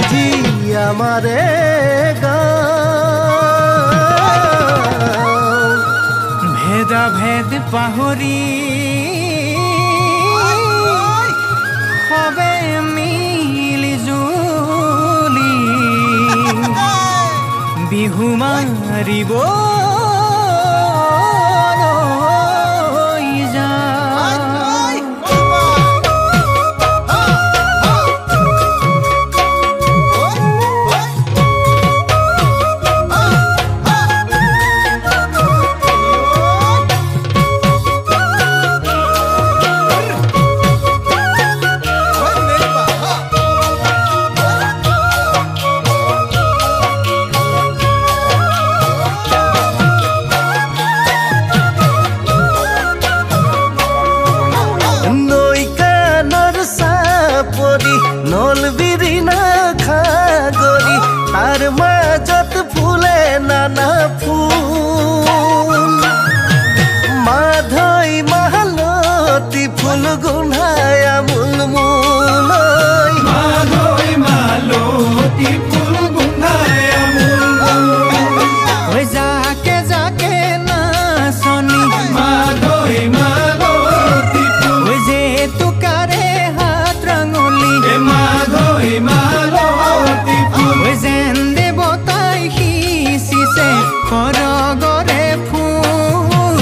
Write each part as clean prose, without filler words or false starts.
G আমাৰে গাঁও ভেদা ভেদ পাহৰি হবে মিলি জুলি বিহু মাৰিব নল বিৰিনা খাগৰি তাৰ মাজত ফুলে নানা ফুল মাধৈ মালতী ফুল গোন্ধাই আমোল মোল মাধৈ মালতী ফুল গোন্ধাই আমোল মোল যাকে যাকে নাচনি মাধৈ মালতী ফুল যে তুকাৰে মাধৈ মালতী ফুল যেন দেৱতাই সিঁচিছে সৰগৰে ফুল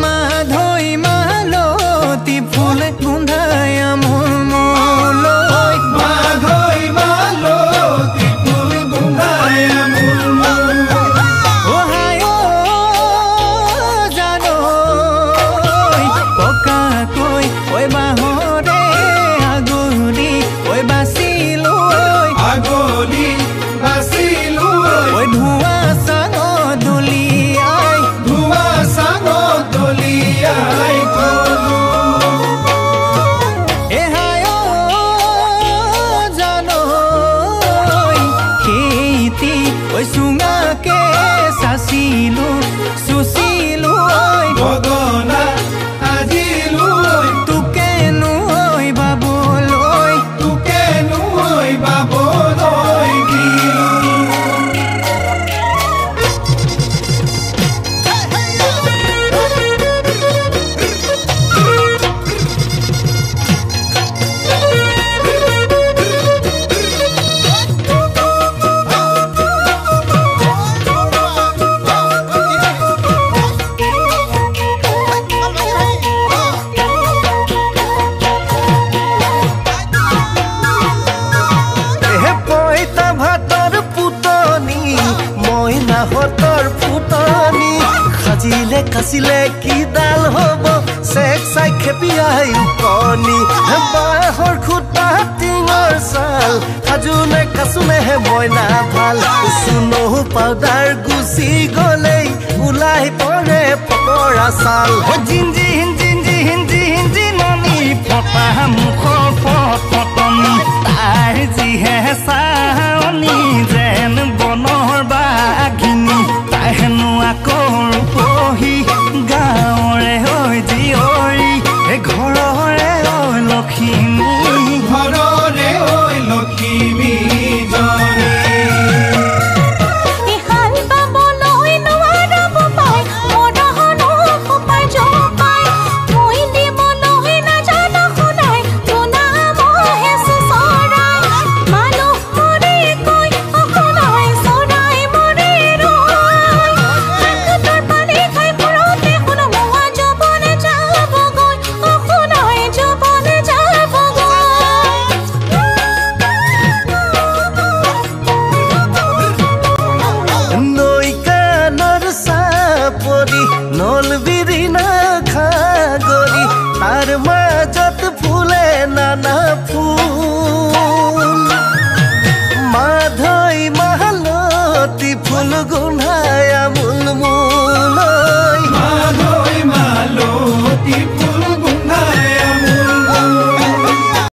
মাধৈ মালতী ফুল গোন্ধাই আমোল মোল মাধৈ মালতী ফুল গোন্ধাই আমোল মোল চুঙাকে চাচিলো চুচিলো গগনা আজিলো তোকেনো ঐ বাবলৈ তোকেনো ঐ বাবলৈ হতৰ ফুটনি সাজিলে কাচিলে কি ডাল হ'ব চেক চাই খেপিয়াই কণী বাঁহৰ খুটা টিঙৰ চাল সাজোনে কাচোনেহে মইনা ভাল চুনহু পাউডাৰ গুচি গ'লেই ওলাই পৰে পকৰা চাল জিঞ্জি হিঞ্জি হিঞ্জি হিঞ্জি ননি ফটা মুখৰ ফটা